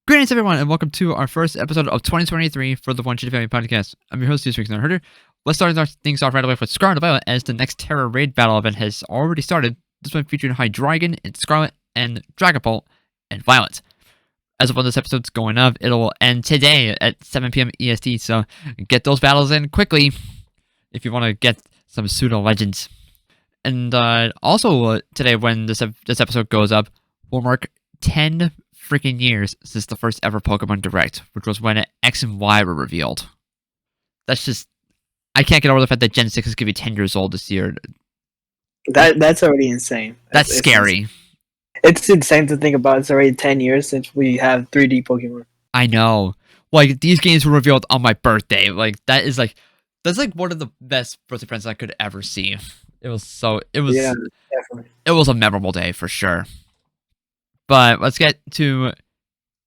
Greetings, everyone, and welcome to our first episode of 2023 for the One Shitty Family Podcast. I'm your host, this week's Herder. Let's start things off right away with Scarlet and Violet, as the next Terra Raid battle event has already started. This one featuring Hydreigon and Scarlet and Dragapult and Violet. As of when this episode's going up, it'll end today at 7 p.m. EST, so get those battles in quickly if you want to get some pseudo legends. And also today, when this episode goes up, we'll mark 10 freaking years since the first ever Pokemon Direct, which was when X and Y were revealed. That's just, I can't get over the fact that Gen 6 is going to be 10 years old this year. That's already insane. That's scary. It's insane to think about. It's already 10 years since we have 3D Pokemon. I know. Like, these games were revealed on my birthday. Like, that's one of the best birthday presents I could ever see. Yeah, definitely. It was a memorable day for sure. But let's get to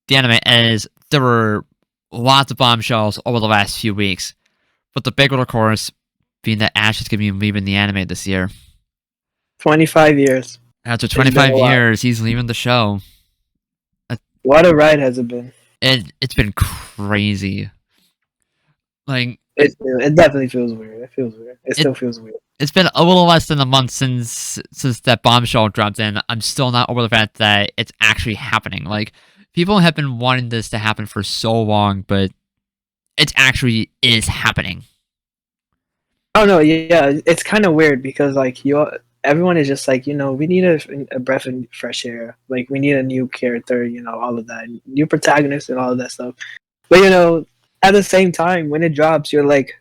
the anime, as there were lots of bombshells over the last few weeks. But the big one, of course, being that Ash is going to be leaving the anime this year. 25 years. After 25 years, he's leaving the show. What a ride has it been? It's been crazy. Like, it definitely feels weird. It feels weird. It still feels weird. It's been a little less than a month since that bombshell dropped in. I'm still not over the fact that it's actually happening. Like, people have been wanting this to happen for so long, but it actually is happening. Oh no, yeah, it's kind of weird because like everyone is just like, we need a breath of fresh air. Like, we need a new character, all of that, new protagonist and all of that stuff. But at the same time, when it drops, you're like,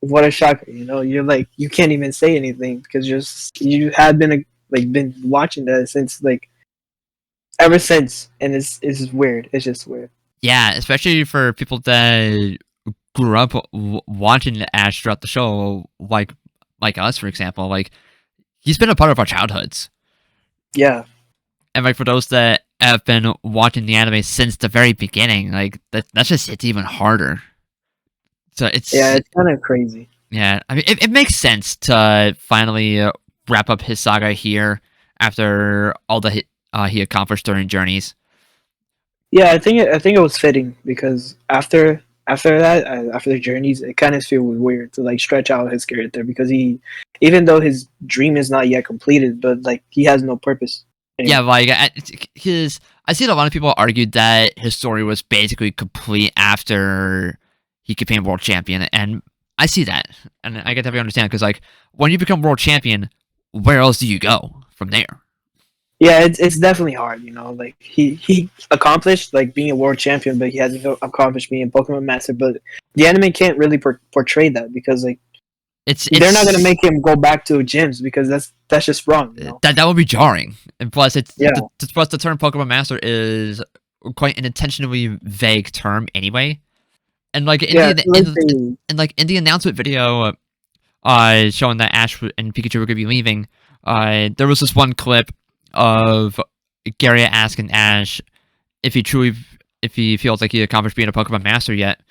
what a shocker, you're like, you can't even say anything because you have been watching that since ever since, and it's weird. It's just weird. Yeah, especially for people that grew up watching Ash throughout the show, like us, for example. Like, he's been a part of our childhoods. Yeah. And like for those that have been watching the anime since the very beginning, like that's just hits even harder. So it's kind of crazy. Yeah, I mean, it makes sense to finally wrap up his saga here after all the he accomplished during Journeys. Yeah, I think it was fitting because after that, after the Journeys, it kind of feels weird to stretch out his character because even though his dream is not yet completed, but he has no purpose anymore. Yeah, I see a lot of people argued that his story was basically complete after he became world champion, and I see that, and I get to understand because when you become world champion, where else do you go from there? Yeah, it's definitely hard, he accomplished being a world champion, but he hasn't accomplished being a Pokemon master. But the anime can't really portray that because they're not gonna make him go back to gyms because that's just wrong. That would be jarring, and plus plus the term Pokemon master is quite an intentionally vague term anyway. And in the announcement video, showing that Ash and Pikachu were gonna be leaving, there was this one clip of Gary asking Ash if he feels like he accomplished being a Pokemon master yet,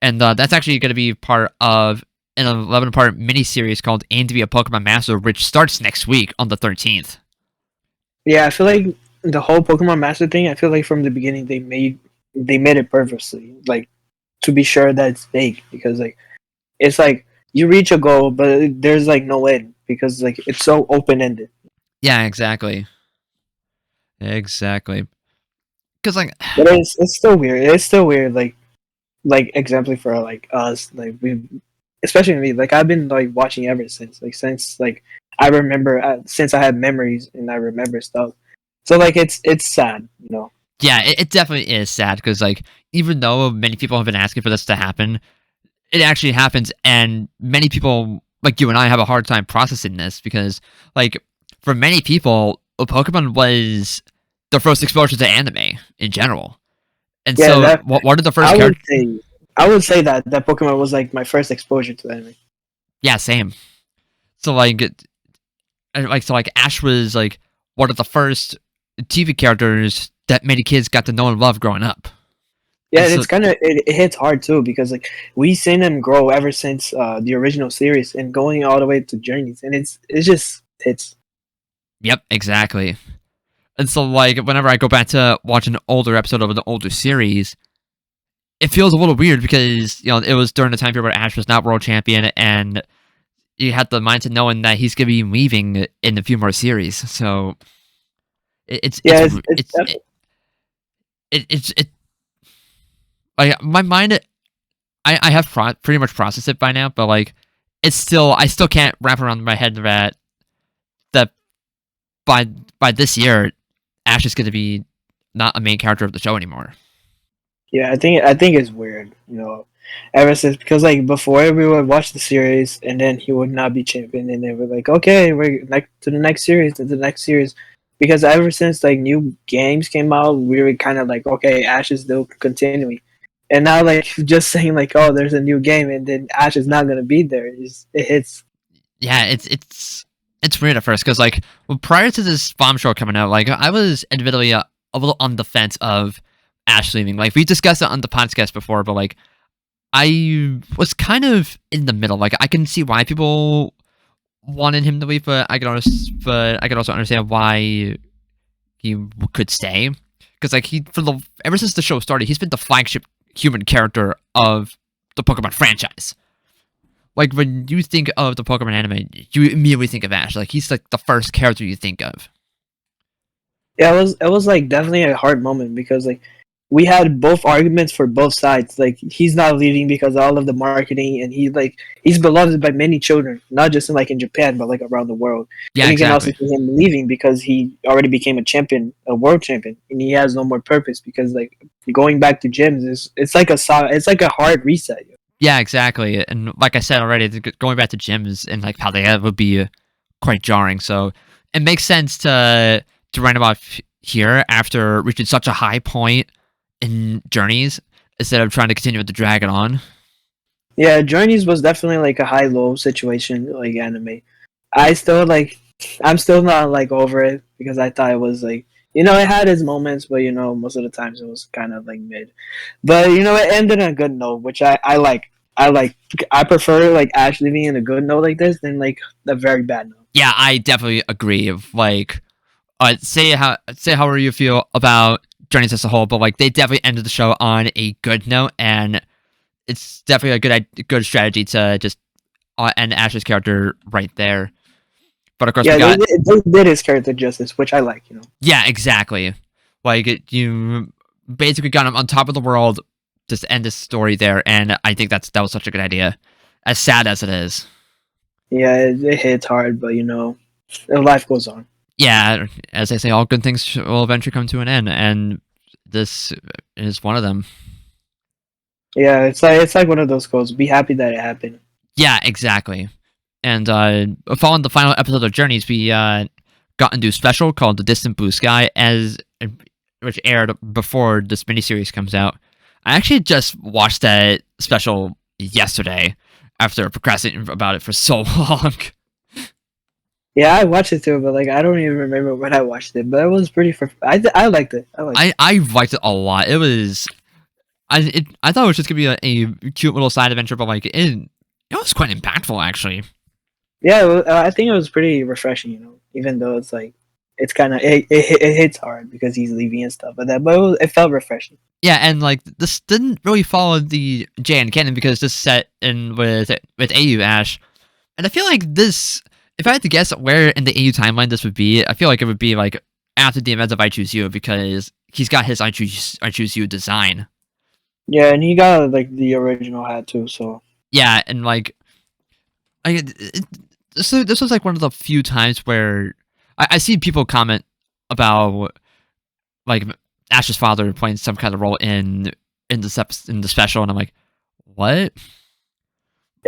and that's actually going to be part of an 11-part mini-series called Aim to be a Pokemon Master, which starts next week on the 13th. Yeah, I feel like the whole Pokemon Master thing, I feel like from the beginning they made it purposely, to be sure that it's vague, because it's you reach a goal, but there's no end because it's so open-ended. Yeah, exactly. Because but it's still weird. It's still weird. Exemplary for us, we, especially me. I've been watching ever since. Since I remember, since I had memories and I remember stuff. So it's sad, Yeah, it definitely is sad because even though many people have been asking for this to happen, it actually happens, and many people like you and I have a hard time processing this because for many people, Pokemon was their first exposure to anime in general. And what are the first characters? I would say that Pokemon was my first exposure to anime. Yeah, same. So Ash was one of the first TV characters that many kids got to know and love growing up. Yeah, and it's it hits hard too because we've seen them grow ever since the original series and going all the way to Journeys, and it's just hits. Yep, exactly. And so, like, whenever I go back to watch an older episode of an older series, it feels a little weird because, it was during the time period where Ash was not world champion, and you had the mindset knowing that he's going to be leaving in a few more series. So, it's, Yeah, it's, it's, it, it like, my mind, I have pretty much processed it by now, but, like, I still can't wrap around my head that by this year, Ash is going to be not a main character of the show anymore. yeah. I think it's weird, ever since, because like before we would watch the series and then he would not be champion, and they were like, okay, we're to the next series, to the next series. Because ever since like new games came out, we were kind of like, okay, Ash is still continuing, and now like just saying like, oh, there's a new game, and then Ash is not gonna be there. It hits. Yeah, it's weird at first because, like, prior to this bombshell coming out, like, I was admittedly a little on the fence of Ash leaving. Like, we discussed it on the podcast before, but, like, I was kind of in the middle. Like, I can see why people wanted him to leave, but I could also understand why he could stay. Because, like, ever since the show started, he's been the flagship human character of the Pokemon franchise. Like, when you think of the Pokemon anime, you immediately think of Ash. Like, he's like the first character you think of. Yeah, it was like definitely a hard moment because like we had both arguments for both sides. Like he's not leaving because of all of the marketing, and he's beloved by many children, not just in Japan, but like around the world. Yeah, and you exactly. can also see him leaving because he already became a champion, a world champion, and he has no more purpose because like going back to gyms is it's like a hard reset. Yeah, exactly. And like I said already, going back to gyms and like how they have would be quite jarring. So it makes sense to write about here after reaching such a high point in Journeys instead of trying to continue with the drag it on. Yeah, Journeys was definitely like a high-low situation, like anime. I'm still not like over it because I thought it was like, it had its moments, but most of the times it was kind of like mid. But it ended on a good note, which I like. I prefer like Ash leaving in a good note like this than like a very bad note. Yeah, I definitely agree. Of like, say however you feel about Journeys as a whole, but like they definitely ended the show on a good note, and it's definitely a good strategy to just end Ash's character right there. But of course, Yeah, they did his character justice, which I like. Yeah, exactly. Like you basically got him on top of the world, just end this story there, and I think that was such a good idea, as sad as it is. Yeah, it hits hard, but life goes on. Yeah, as they say, all good things will eventually come to an end, and this is one of them. Yeah, it's like one of those quotes. Be happy that it happened. Yeah, exactly. And following the final episode of Journeys, we got into a special called The Distant Blue Sky, which aired before this miniseries comes out. I actually just watched that special yesterday after procrastinating about it for so long. Yeah, I watched it too, but like I don't even remember when I watched it. But it was pretty. I liked it. I liked it a lot. It was, I thought it was just gonna be a cute little side adventure, but like it was quite impactful actually. Yeah, I think it was pretty refreshing. Even though it's like it's kind of it hits hard because he's leaving and stuff like that, but it felt refreshing. Yeah, and like this didn't really follow the JN canon because this set in with AU Ash, and I feel like this. If I had to guess where in the AU timeline this would be, I feel like it would be like after the events of I Choose You because he's got his I Choose You design. Yeah, and he got like the original hat too. So yeah, and like, so this was like one of the few times where I see people comment about like Ash's father playing some kind of role in the special, and I'm like, what?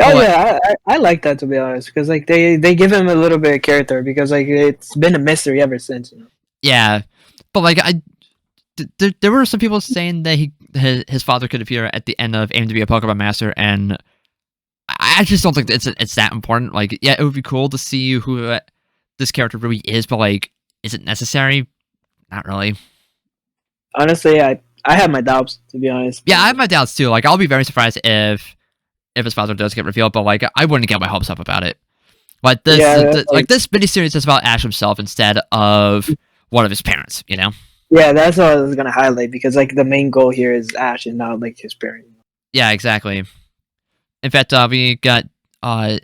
oh yeah, I like that, to be honest, because like they give him a little bit of character because like it's been a mystery ever since. Yeah, but like there were some people saying that his father could appear at the end of Aim to Be a Pokemon Master, and I just don't think it's that important. Like, yeah, it would be cool to see who this character really is, but like, is it necessary? Not really. Honestly, I have my doubts, to be honest. Yeah, I have my doubts too. Like, I'll be very surprised if his father does get revealed, but like, I wouldn't get my hopes up about it. But this, Yeah, like this miniseries is about Ash himself instead of one of his parents. You know? Yeah, that's what I was gonna highlight because like the main goal here is Ash and not like his parent. Yeah, exactly. In fact, we got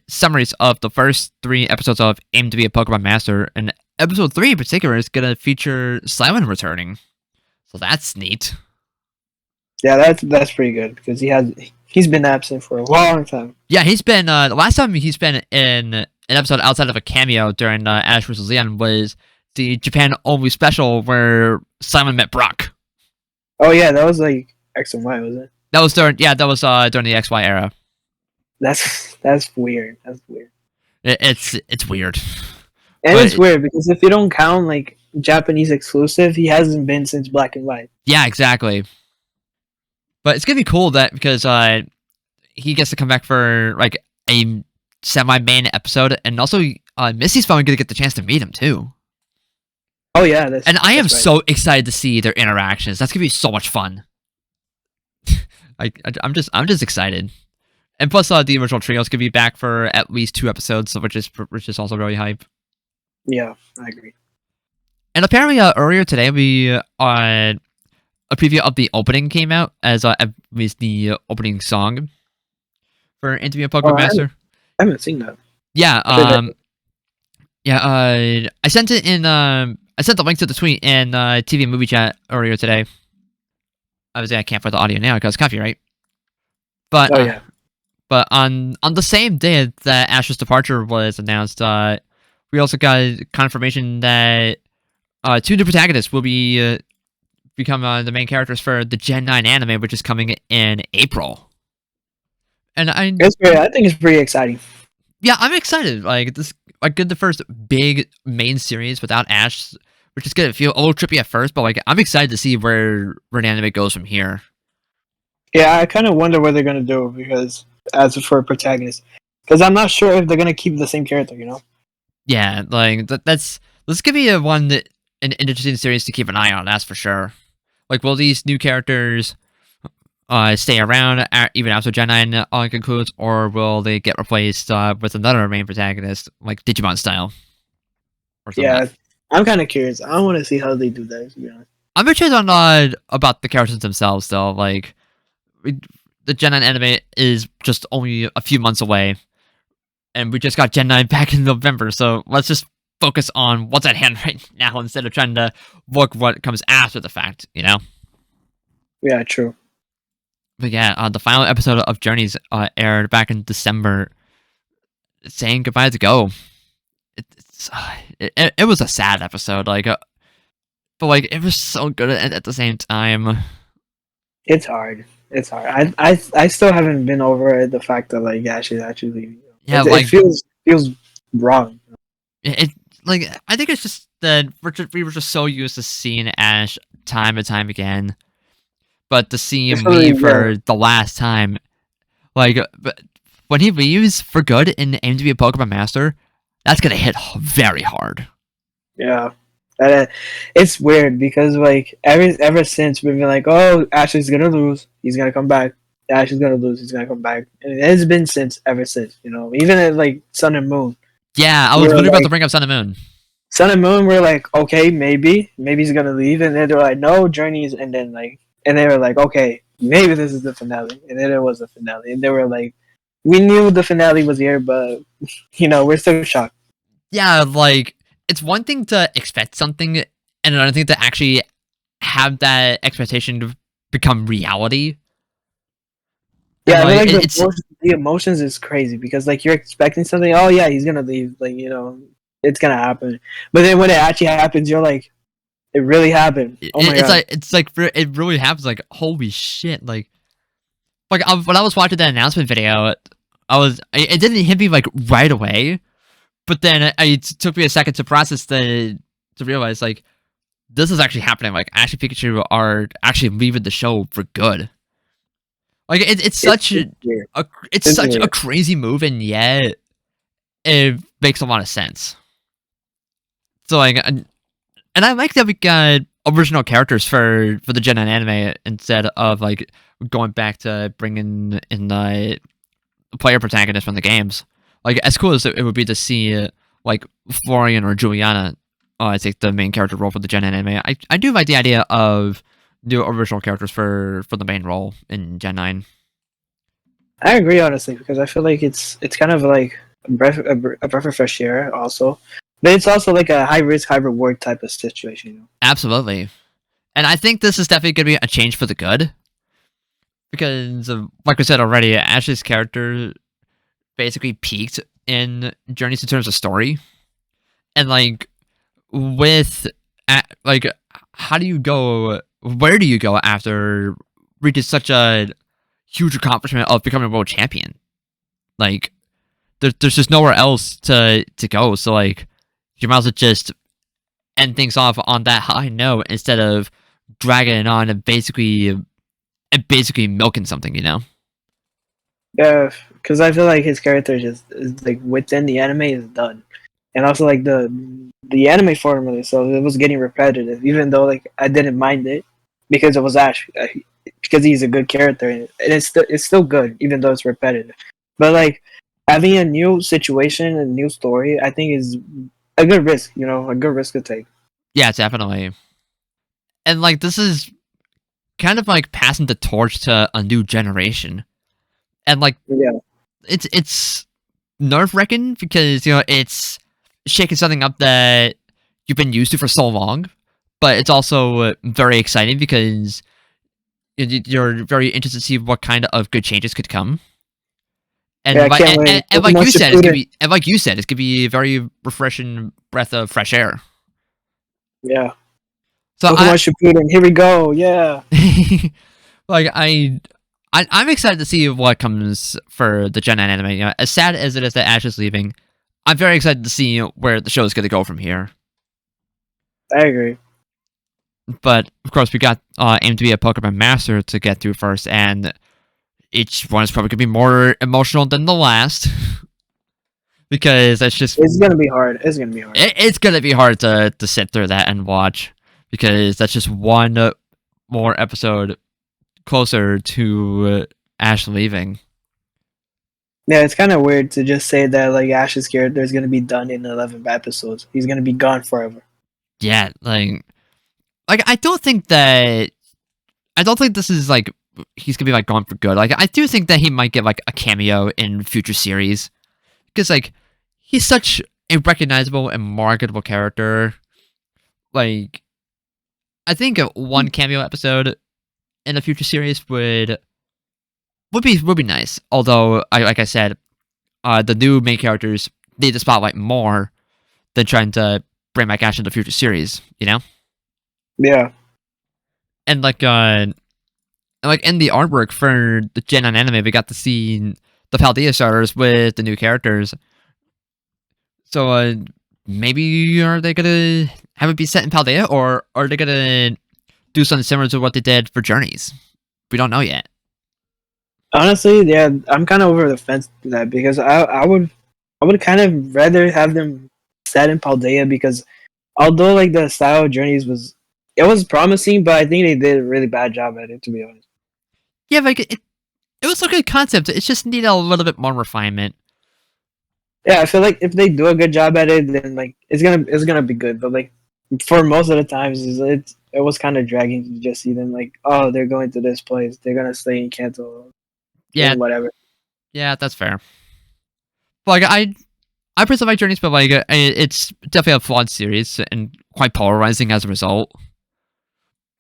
summaries of the first 3 episodes of Aim to be a Pokemon Master, and episode 3 in particular is gonna feature Simon returning. So that's neat. Yeah, that's pretty good because he's been absent for a long time. Yeah, he's been the last time he's been in an episode outside of a cameo during Ash vs. Leon was the Japan only special where Simon met Brock. Oh yeah, that was like X and Y, was it? That was during during the XY era. That's weird. That's weird. It's weird. And But it's weird because if you don't count like Japanese exclusive, he hasn't been since Black and White. yeah, exactly. But it's gonna be cool that because he gets to come back for like a semi-main episode, and also Missy's finally gonna get the chance to meet him too. Oh yeah, And I am that's right. so excited to see their interactions. That's gonna be so much fun. I'm just excited. And plus, the original trios could be back for at least 2 episodes, which is also really hype. Yeah, I agree. And apparently, earlier today, we a preview of the opening came out as at least the opening song for Interview Pokemon Oh, Master. I haven't seen that. Yeah, Did I sent it in. I sent the link to the tweet in TV and movie chat earlier today. Obviously, I can't put the audio now because copyright. But Oh yeah. but on the same day that Ash's departure was announced, we also got confirmation that 2 new protagonists will be become the main characters for the Gen 9 anime, which is coming in April. And I think it's pretty exciting. yeah, I'm excited. Like this, like the first big main series without Ash, which is gonna feel a little trippy at first, but like I'm excited to see where an anime goes from here. Yeah, I kind of wonder what they're gonna do because as for a protagonist, because I'm not sure if they're gonna keep the same character. You know. Yeah, like that's this could be an interesting series to keep an eye on. That's for sure. Like, will these new characters stay around even after Gen 9 concludes, or will they get replaced with another main protagonist, like Digimon style? Or something? Yeah, I'm kind of curious. I want to see how they do that. To be honest. I'm interested on about the characters themselves, though. Like, the Gen 9 anime is just only a few months away, and we just got Gen 9 back in November, so let's just focus on what's at hand right now instead of trying to look what comes after the fact, you know? Yeah, true. But yeah, the final episode of Journeys aired back in December, saying goodbye to Go. It was a sad episode, like, but like it was so good at the same time. It's hard. It's hard. I still haven't been over the fact that like Ash is actually leaving. Yeah, it feels wrong. It like I think it's just that we were just so used to seeing Ash time and time again, but to see him leave for the last time, like, but when he leaves for good and Aim to be a Pokemon Master, that's gonna hit very hard. Yeah, it's weird because like ever since we've been like, oh, Ash is gonna lose, he's gonna come back. Ash is gonna lose, he's gonna come back, and it's been ever since. You know, even at like Sun and Moon. Yeah, I was literally about to bring up Sun and Moon. Sun and Moon were like, okay, maybe he's gonna leave, and then they were like, no, Journeys, and then like, and they were like, okay, maybe this is the finale, and then it was the finale, and they were like, we knew the finale was here, but you know, we're still shocked. Yeah, like it's one thing to expect something, and another thing to actually have that expectation to become reality. Yeah, and, like the emotions is crazy because like you're expecting something. Oh yeah, he's gonna leave. Like, you know, it's gonna happen. But then when it actually happens, you're like, it really happened. Oh my God. It's like it really happens. Like, holy shit! Like when I was watching that announcement video, it didn't hit me like right away, but then it took me a second to process to realize like this is actually happening. Like, Ash and Pikachu are actually leaving the show for good. Like it's such a crazy move, and yet it makes a lot of sense. So like, and I like that we got original characters for the Gen 9 anime instead of like going back to bringing in the player protagonist from the games. Like, as cool as it would be to see like Florian or Juliana take the main character role for the Gen anime. I do like the idea of new original characters for the main role in Gen 9. I agree honestly because I feel like it's kind of like a breath of fresh air also, but it's also like a high risk high reward type of situation. You know? Absolutely. And I think this is definitely going to be a change for the good. Because, like I said already, Ash's character basically peaked in Journeys in terms of story. And, like, with, like, how do you go, where do you go after reaching such a huge accomplishment of becoming a world champion? Like, there's just nowhere else to go. So, like, you might as well just end things off on that high note instead of dragging it on and basically milking something, you know? Yeah, because I feel like his character just is like within the anime is done, and also like the anime formula, so it was getting repetitive. Even though like I didn't mind it because it was Ash, because he's a good character, and it's still good even though it's repetitive. But like having a new situation, a new story, I think is a good risk. You know, a good risk to take. Yeah, definitely. And like this is kind of like passing the torch to a new generation. And like Yeah, it's nerve-wracking because it's shaking something up that you've been used to for so long, but it's also very exciting because you're very interested to see what kind of good changes could come. And yeah, I can't wait. and like Pokemon you said, it's gonna Shippuden. be it's gonna be a very refreshing breath of fresh air. Yeah, So Pokemon Shippuden. Here we go. Yeah. like I'm excited to see what comes for the Gen 9 anime. As sad as it is that Ash is leaving, I'm very excited to see where the show is going to go from here. I agree. But of course, we got Aim to be a Pokemon Master to get through first, and each one is probably going to be more emotional than the last. Because that's just It's gonna be hard. It's gonna be hard. it's going to be hard to sit through that and watch, because that's just one more episode closer to Ash leaving. Yeah, it's kind of weird to just say that like Ash's character is gonna be done in 11 episodes. He's gonna be gone forever. Yeah, like I don't think this is like he's gonna be like gone for good. Like I do think that he might get like a cameo in future series, because like he's such a recognizable and marketable character. Like I think one cameo episode in a future series would be nice. Although like I said, the new main characters need the spotlight more than trying to bring back Ash into future series. You know, Yeah, and like in the artwork for the Gen 9 anime, we got to see the Paldea starters with the new characters. So maybe are they gonna have it be set in Paldea, or are they gonna do something similar to what they did for Journeys? We don't know yet. honestly, yeah, I'm kind of over the fence to that because I would kind of rather have them set in Paldea because although like the style of Journeys was promising, but I think they did a really bad job at it to be honest. Yeah, like it was a good concept. It just needed a little bit more refinement. Yeah, I feel like if they do a good job at it, then like it's gonna be good. But like for most of the times, it was kind of dragging to just see them like, oh, they're going to this place, they're gonna stay in Kanto, Yeah, and whatever. yeah, that's fair. But, like I personally like Journeys, but like it's definitely a flawed series and quite polarizing as a result.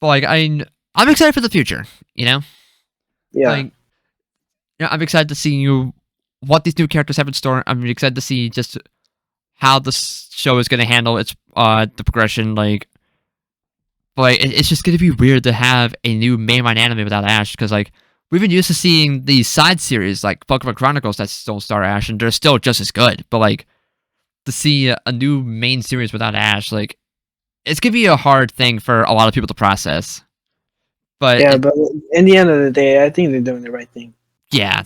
But like I'm excited for the future. You know, Yeah, like I'm excited to see what these new characters have in store. I'm excited to see just how the show is going to handle its the progression. Like it's just going to be weird to have a new mainline anime without Ash, because like we've been used to seeing these side series like Pokemon Chronicles that still star Ash, and they're still just as good. But like to see a new main series without Ash, like it's gonna be a hard thing for a lot of people to process. But yeah, but in the end of the day, I think they're doing the right thing. yeah,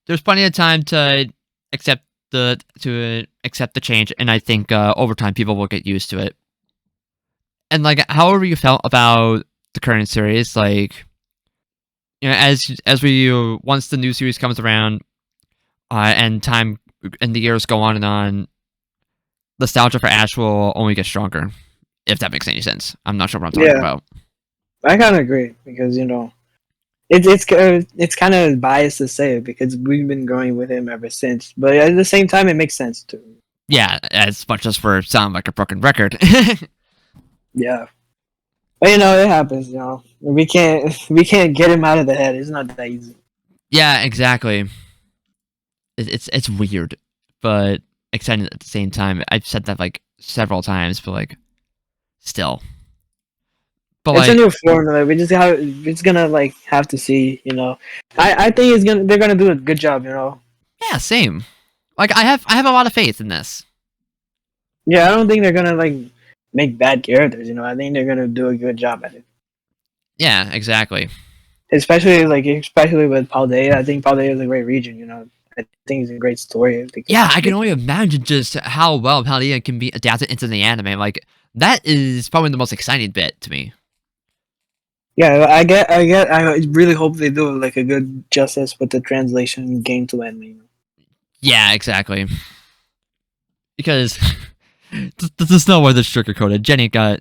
there's plenty of time to accept accept the change, and I think over time people will get used to it. And like, however you felt about the current series, like as we once the new series comes around, and time and the years go on and on, nostalgia for Ash will only get stronger, if that makes any sense. I'm not sure what I'm talking Yeah, about. I kind of agree because it's kind of biased to say it because we've been growing with him ever since. But at the same time, it makes sense too. Yeah, as much as for sound like a broken record. Yeah, but it happens. We can't get him out of the head. It's not that easy. Yeah, exactly. It's weird, but exciting at the same time. I've said that like several times, but like still. But It's a like, new formula. We're just gonna like have to see. I think they're gonna do a good job. yeah, same. Like I have a lot of faith in this. Yeah, I don't think they're gonna like make bad characters. I think they're gonna do a good job at it. Yeah, exactly. Especially with Paldea. I think Paldea is a great region. I think it's a great story. Yeah, I can only imagine just how well Paldea can be adapted into the anime. Like that is probably the most exciting bit to me. Yeah, I really hope they do like a good justice with the translation game to anime. Yeah, exactly. Because there's no way this sugarcoated. Jenny Gower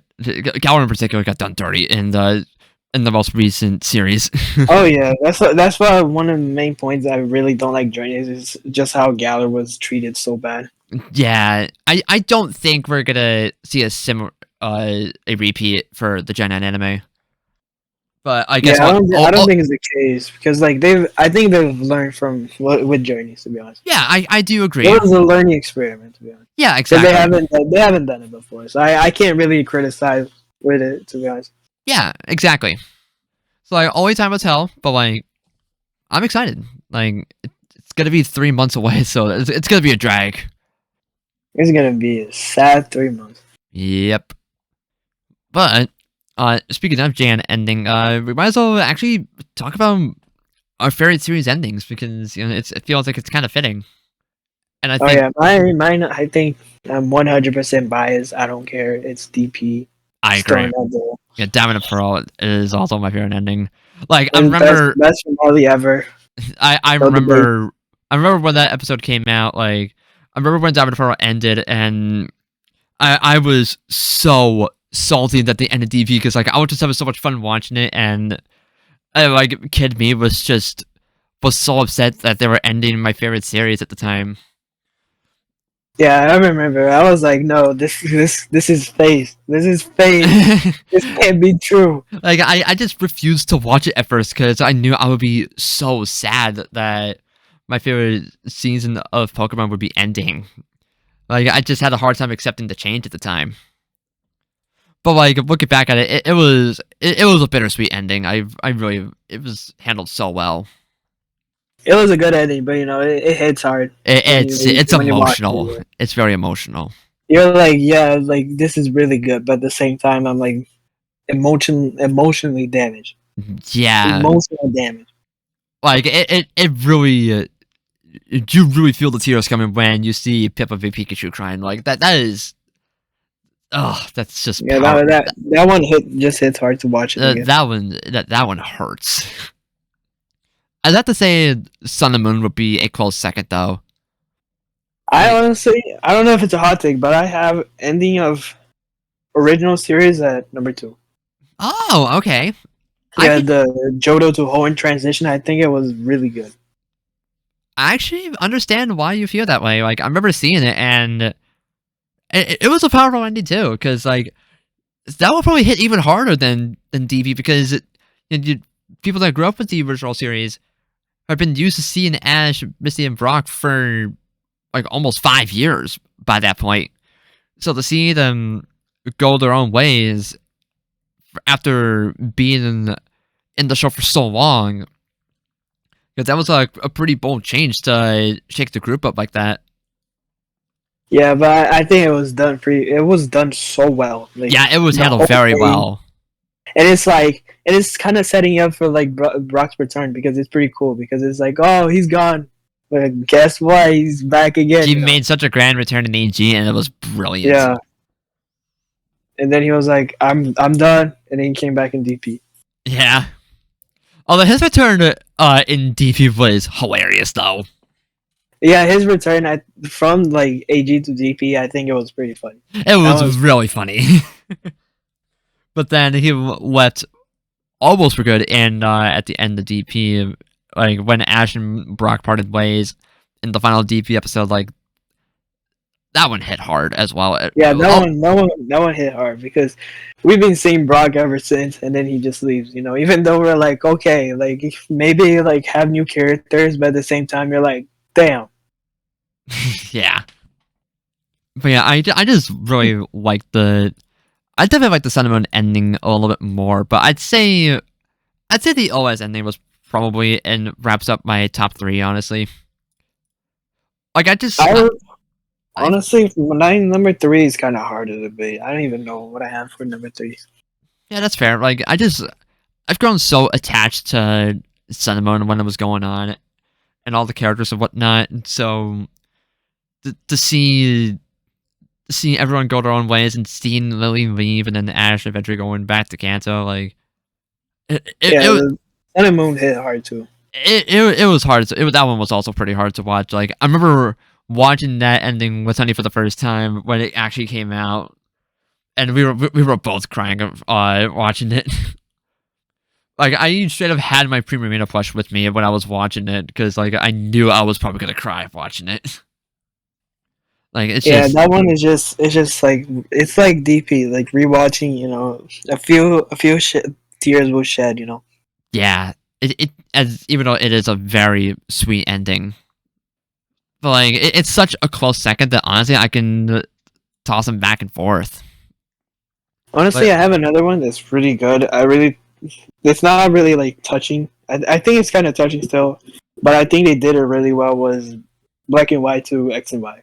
in particular got done dirty in the most recent series. Oh yeah, that's why one of the main points I really don't like Journey is just how Galar was treated so bad. Yeah, I don't think we're gonna see a similar a repeat for the Gen 9 anime. But I guess Yeah, I don't think it's the case because I think they've learned from with Journeys, to be honest. Yeah, I do agree. It was a learning experiment, to be honest. Yeah, Because exactly. they haven't done it before, so I can't really criticize with it, to be honest. Yeah, exactly. So like only time will tell, but like I'm excited. Like it's gonna be 3 months away, so it's gonna be a drag. It's gonna be a sad 3 months. Yep. But speaking of Jan ending, we might as well actually talk about our favorite series endings because it feels like it's kind of fitting. And I Oh think yeah, mine. I think I'm 100% biased. I don't care. It's DP. I agree. Storm Yeah, Diamond and Pearl is also my favorite ending. Like I It's remember, best finale ever. I No debate. remember, I remember when that episode came out. Like I remember when Diamond and Pearl ended, and I was so salty that they ended DP because like I was just having so much fun watching it, and like kid me was so upset that they were ending my favorite series at the time. Yeah, I remember. I was like, no, this is fake. This is fake. This can't be true. Like I just refused to watch it at first because I knew I would be so sad that my favorite season of Pokemon would be ending. Like I just had a hard time accepting the change at the time. But like looking back at it, it was a bittersweet ending. I really it was handled so well. It was a good ending, but it hits hard. It's When you watch emotional. it. It's very emotional. You're like, yeah, like this is really good, but at the same time, I'm like emotionally damaged. Yeah, Emotional damage. like it really. You really feel the tears coming when you see Pippa v Pikachu crying. Like that is. Oh, that's just Yeah, power. that one hits hard to watch it again. That one hurts. I'd have to say Sun and Moon would be a close second though. I don't know if it's a hot take, but I have ending of original series at number 2. Oh, okay. Yeah, the Johto to Hoenn transition. I think it was really good. I actually understand why you feel that way. Like I remember seeing it, and it was a powerful ending too. Because like that will probably hit even harder than DB because people that grew up with the original series have been used to seeing Ash, Misty, and Brock for like almost 5 years by that point. So to see them go their own ways after being in the show for so long, because that was like a pretty bold change to shake the group up like that. Yeah, but I think it was done It was done so well. Like, Yeah, it was handled very well. And it's kind of setting up for like Brock's return because it's pretty cool because it's like, oh, he's gone, but guess what? He's back again. He made such a grand return in EG, and it was brilliant. Yeah. And then he was like, I'm done, and then he came back in DP. Yeah. Although his return in DP was hilarious, though. Yeah, his return from like AG to DP, I think it was pretty funny. It was really funny. But then he left almost for good, and at the end of DP, like when Ash and Brock parted ways in the final DP episode, like that one hit hard as well. Yeah, that one hit hard because we've been seeing Brock ever since, and then he just leaves. You know, even though we're like, okay, like maybe like have new characters, but at the same time, you're like, damn. Yeah. But yeah, I just really like I definitely like the Sun and Moon ending a little bit more, but I'd say the OS ending was probably and wraps up my top 3, honestly. Like Honestly, number 3 is kind of hard to debate. I don't even know what I have for number 3. Yeah, that's fair. Like I've grown so attached to Sun and Moon when it was going on, and all the characters and whatnot. And so to see everyone go their own ways and seeing Lily leave, and then Ash eventually going back to Kanto, like the Sun and Moon hit hard too. It was hard. That one was also pretty hard to watch. Like I remember watching that ending with Honey for the first time when it actually came out, and we were both crying watching it. Like I straight up had my Premium plush with me when I was watching it because like I knew I was probably gonna cry watching it. Like it's just, that one is it's just like it's like DP, like rewatching. You know, a few tears will shed. You know. Yeah, even though it is a very sweet ending, but like it's such a close second that honestly I can toss them back and forth. Honestly, I have another one that's pretty good. It's not really like touching. I think it's kind of touching still, but I think they did it really well. Was Black and White to X and Y.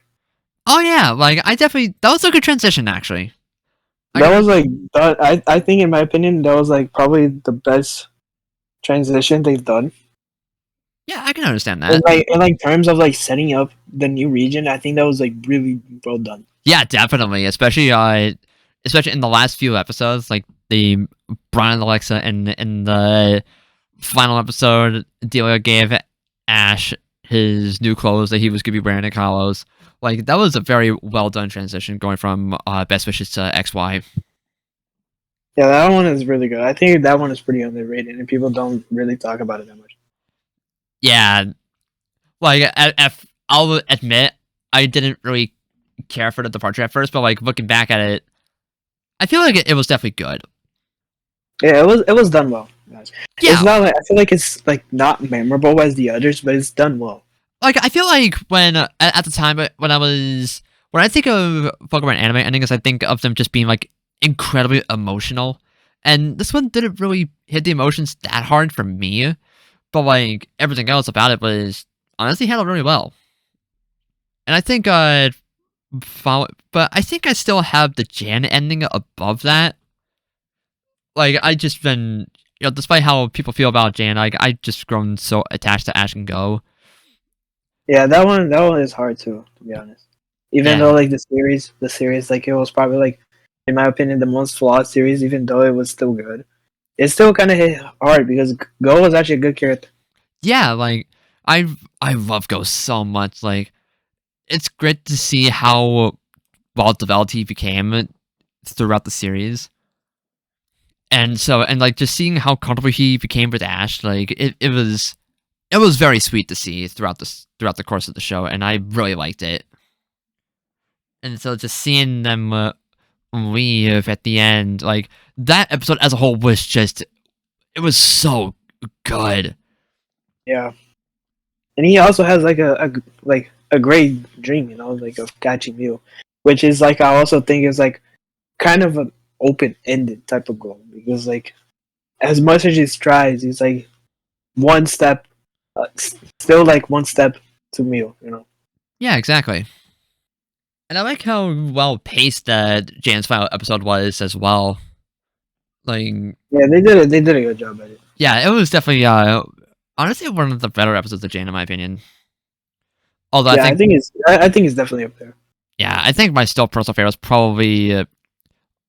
Oh yeah, like that was a good transition actually. That was like I think in my opinion that was like probably the best transition they've done. Yeah, I can understand that. In like terms of like setting up the new region, I think that was like really well done. Yeah, definitely, especially in the last few episodes, like the Brian and Alexa, and in the final episode, Delia gave Ash his new clothes that he was going to be wearing at Kalos. Like that was a very well done transition going from Best Wishes to XY. Yeah, that one is really good. I think that one is pretty underrated, and people don't really talk about it that much. Yeah, like I'll admit I didn't really care for the departure at first, but like looking back at it, I feel like it was definitely good. Yeah, it was done well. Yeah, it's not like I feel like it's like not memorable as the others, but it's done well. Like I feel like when at the time when I think of Pokemon anime endings, I think of them just being like incredibly emotional, and this one didn't really hit the emotions that hard for me, but like everything else about it was honestly handled really well. And I think but I think I still have the Jan ending above that. Like I just been, despite how people feel about Jan, like I just grown so attached to Ash and Go. Yeah, that one is hard too, to be honest. Even though like the series, like it was probably like, in my opinion, the most flawed series. Even though it was still good, it still kind of hit hard because Go was actually a good character. Yeah, like I love Go so much. Like it's great to see how well developed he became throughout the series. And like just seeing how comfortable he became with Ash, like it was very sweet to see throughout the course of the show, and I really liked it. And so just seeing them leave at the end, like that episode as a whole was just, it was so good. Yeah, and he also has like a great dream, like of catching Mew, which is like I also think is like kind of an open-ended type of goal because like as much as he tries, he's like one step, still like one step to Mew, Yeah, exactly. And I like how well paced that Jan's final episode was as well. Like, yeah, they did a good job at it. Yeah, it was definitely honestly one of the better episodes of Jan in my opinion. Although yeah, I think it's definitely up there. Yeah, I think my still personal favorite was probably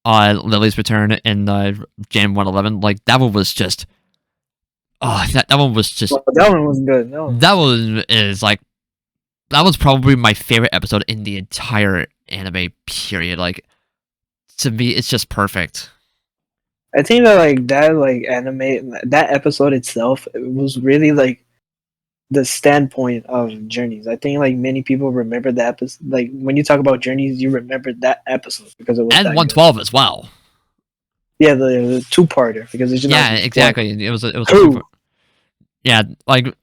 Lily's return in Jan 111. Like that one was just, that one was just. Well, that one was good. No, that one is like that was probably my favorite episode in the entire anime period. Like, to me, it's just perfect. I think that like that like anime that episode itself it was really like the standpoint of Journeys. I think like many people remember that episode. Like when you talk about Journeys, you remember that episode because it was And that good. 112 as well. Yeah, the two-parter because it's just Yeah, not exactly. It was a two. two. Yeah, like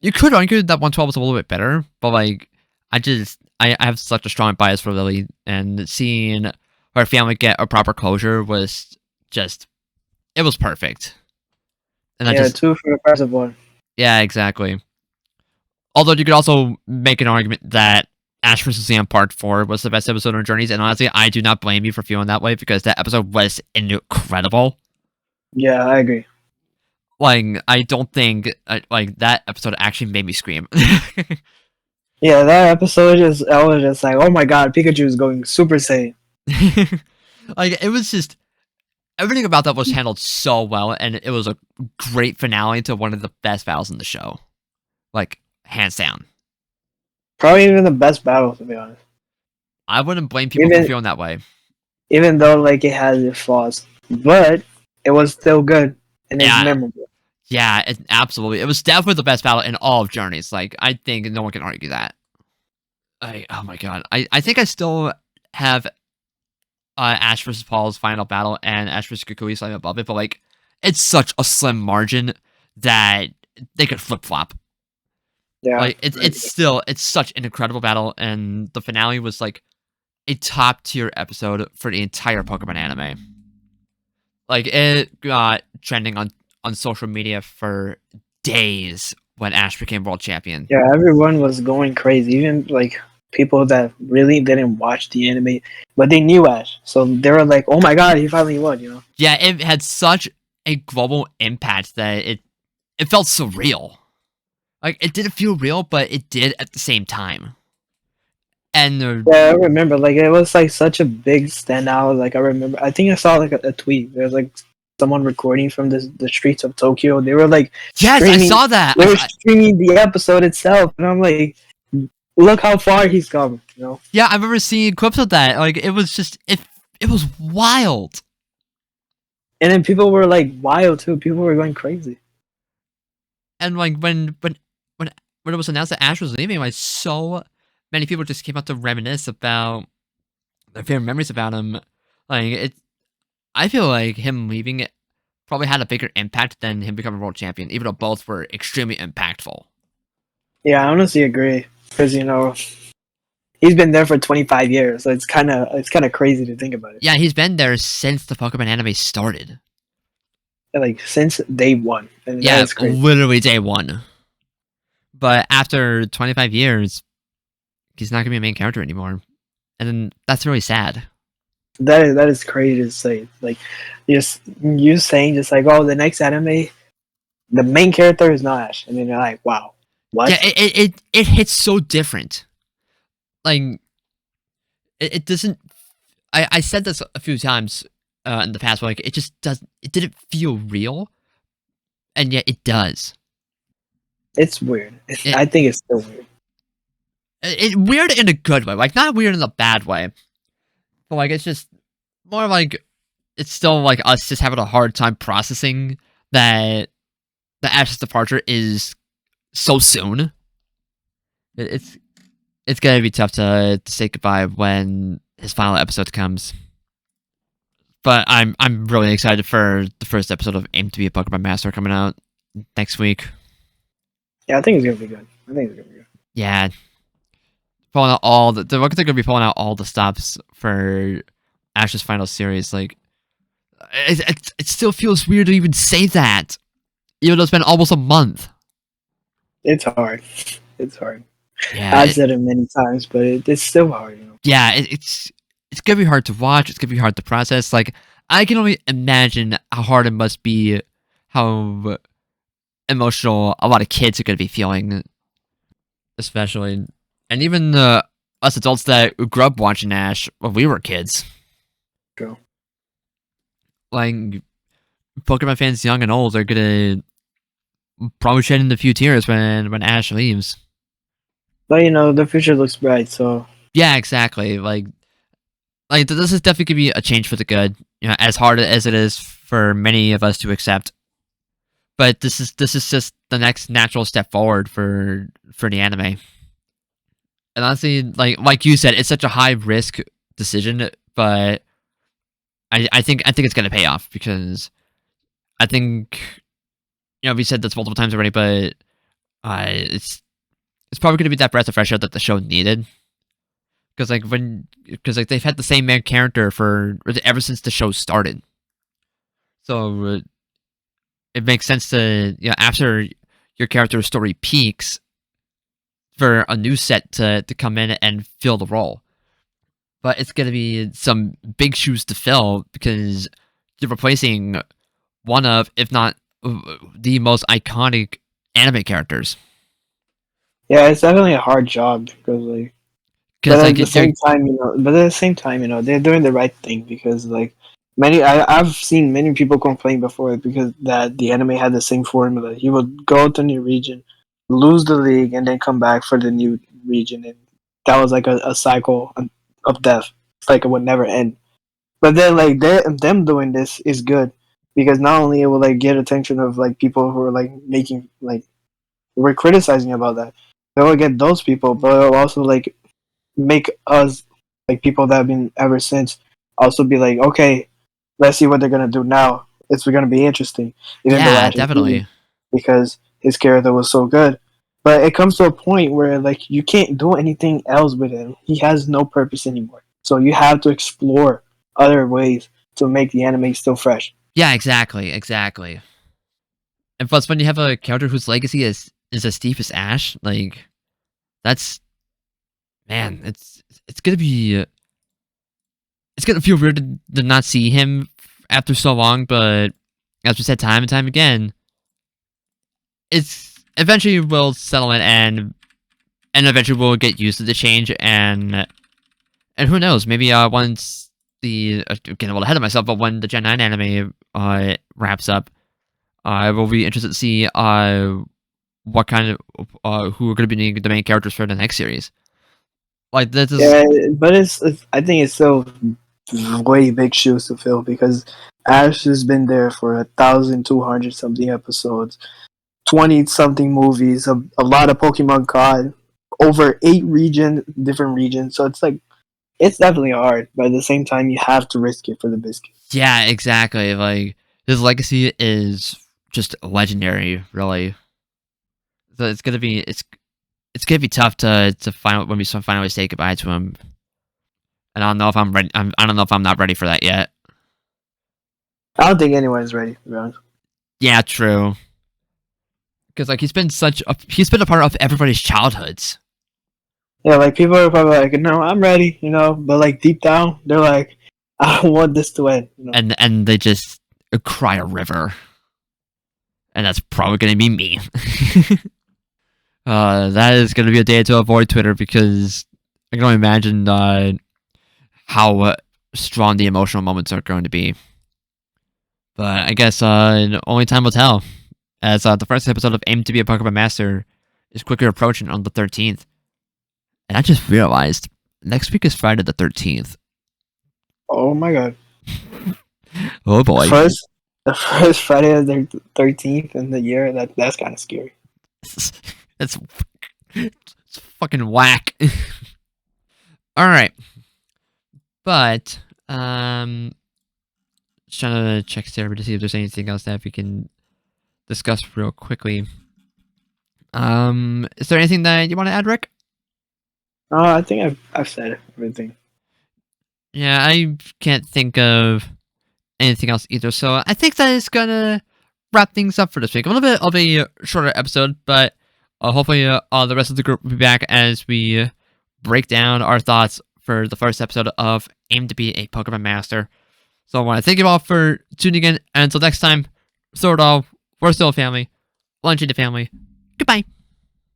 you could argue that 112 was a little bit better, but like I have such a strong bias for Lily, and seeing her family get a proper closure was just it was perfect. And I Yeah, just two for the price of one. yeah, exactly. Although you could also make an argument that Ash vs. Sam Part 4 was the best episode of Journeys, and honestly, I do not blame you for feeling that way because that episode was incredible. Yeah, I agree. Like, I don't think, like, that episode actually made me scream. Yeah, that episode just I was just like, oh my god, Pikachu is going Super Saiyan. Like, it was just, everything about that was handled so well, and it was a great finale to one of the best battles in the show. Like, hands down. Probably even the best battle to be honest. I wouldn't blame people for feeling that way. Even though like it has its flaws, but it was still good and it's memorable. Yeah, absolutely. It was definitely the best battle in all of Journeys. Like, I think no one can argue that. Oh my god. I think I still have Ash vs. Paul's final battle and Ash vs. Kukui slightly above it, but like, it's such a slim margin that they could flip flop. Yeah, like it's such an incredible battle, and the finale was like a top tier episode for the entire Pokemon anime. Like, it got trending on social media for days when Ash became world champion. Yeah, everyone was going crazy. Even like people that really didn't watch the anime, but they knew Ash, so they were like, "Oh my god, he finally won!" You know? Yeah, it had such a global impact that it felt surreal. Like, it didn't feel real, but it did at the same time. And yeah, I remember. Like, it was like such a big standout. Like, I remember. I think I saw like a tweet. There's like someone recording from the streets of Tokyo. They were like, yes, I saw that. They were streaming the episode itself, and I'm like, look how far he's come. You know? Yeah, I remember seeing clips of that. Like, it was just it was wild. And then people were like wild too. People were going crazy. And like when it was announced that Ash was leaving, like so many people just came out to reminisce about their favorite memories about him. Like, I feel like him leaving it probably had a bigger impact than him becoming world champion, even though both were extremely impactful. Yeah, I honestly agree because he's been there for 25 years, so it's kind of crazy to think about it. Yeah, he's been there since the Pokemon anime started. Like since day one. And yeah, literally day one. But after 25 years, he's not gonna be a main character anymore, and then that's really sad. That is crazy to say. Like, you saying just like, oh, the next anime, the main character is not Ash, and then you're like, wow, what? Yeah, it hits so different. Like, it doesn't. I said this a few times in the past, but like, it just doesn't. It didn't feel real, and yet it does. It's weird. I think it's still weird. It weird in a good way, like not weird in a bad way, but like it's just more like it's still like us just having a hard time processing that the Ash's departure is so soon. It's gonna be tough to say goodbye when his final episode comes. But I'm really excited for the first episode of Aim to be a Pokemon Master coming out next week. Yeah, I think it's gonna be good. Yeah. Pulling out all the Rockets are gonna be pulling out all the stops for Ash's final series. Like, it still feels weird to even say that, even though it's been almost a month. It's hard. It's hard. Yeah, I've said it many times, but it's still hard. Yeah, it's gonna be hard to watch. It's gonna be hard to process. Like, I can only imagine how hard it must be, how emotional a lot of kids are gonna be feeling, especially. And even us adults that grew up watching Ash when we were kids. True. Like, Pokemon fans young and old are gonna probably shed in a few tears when Ash leaves. But the future looks bright. So Yeah, exactly. Like this is definitely gonna be a change for the good. As hard as it is for many of us to accept. But this is just the next natural step forward for the anime. And honestly, like you said, it's such a high risk decision, but I think it's gonna pay off because I think we said this multiple times already, but it's probably gonna be that breath of fresh air that the show needed. Because they've had the same main character for ever since the show started, so it makes sense to after your character's story peaks for a new set to come in and fill the role. But it's gonna be some big shoes to fill because you're replacing one of, if not the most iconic anime characters. yeah, it's definitely a hard job because like. Because like But at the same time, they're doing the right thing because like I've seen many people complain before because that the anime had the same formula. He would go to a new region, lose the league, and then come back for the new region, and that was like a cycle of death. It's like it would never end. But then like them doing this is good because not only it will like get attention of like people who are like making like we're criticizing about that. It will get those people, but it will also like make us like people that have been ever since also be like, okay, let's see what they're gonna do now. It's gonna be interesting, even the yeah, last season definitely. because his character was so good. But it comes to a point where like you can't do anything else with him. He has no purpose anymore. So you have to explore other ways to make the anime still fresh. Yeah, exactly. And plus, when you have a character whose legacy is as deep as Ash, like that's man, it's gonna be it's gonna feel weird to not see him after so long. But as we said time and time again, it's eventually will settle in and eventually we'll get used to the change and who knows, maybe once the getting a little ahead of myself, but when the Gen 9 anime wraps up, I will be interested to see what kind of who are going to be the main characters for the next series. Like this is Yeah, but it's I think it's still way big shoes to fill because Ash has been there for 1,200 something episodes, 20 something movies, a lot of Pokemon card, over 8 different regions. So it's like it's definitely hard, but at the same time you have to risk it for the biscuit. yeah, exactly. Like his legacy is just legendary, really. So it's gonna be tough to find when we finally say goodbye to him. And I don't know if I'm ready. I don't know if I'm not ready for that yet. I don't think anyone's ready, to be honest. Yeah, true. Because like he's been a part of everybody's childhoods. Yeah, like people are probably like, no, I'm ready, but like deep down, they're like, I don't want this to end. And they just cry a river, and that's probably gonna be me. That is gonna be a day to avoid Twitter because I can only imagine how strong the emotional moments are going to be. But I guess only time will tell, as the first episode of Aim to be a Pokemon Master is quickly approaching on the 13th. And I just realized next week is Friday the 13th. Oh my god. Oh boy. The first Friday of the 13th in the year, that's kind of scary. It's fucking whack. All right. But just trying to check Sarah to see if there's anything else that we can discuss real quickly. Is there anything that you want to add, Rick? I think I've said everything. Yeah, I can't think of anything else either. So I think that is gonna wrap things up for this week. A little bit of a shorter episode, but hopefully the rest of the group will be back as we break down our thoughts for the first episode of Aim to be a Pokemon Master. So I want to thank you all for tuning in, and until next time, Sword All, we're still a family. Lunch in the family. Goodbye.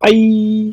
Bye.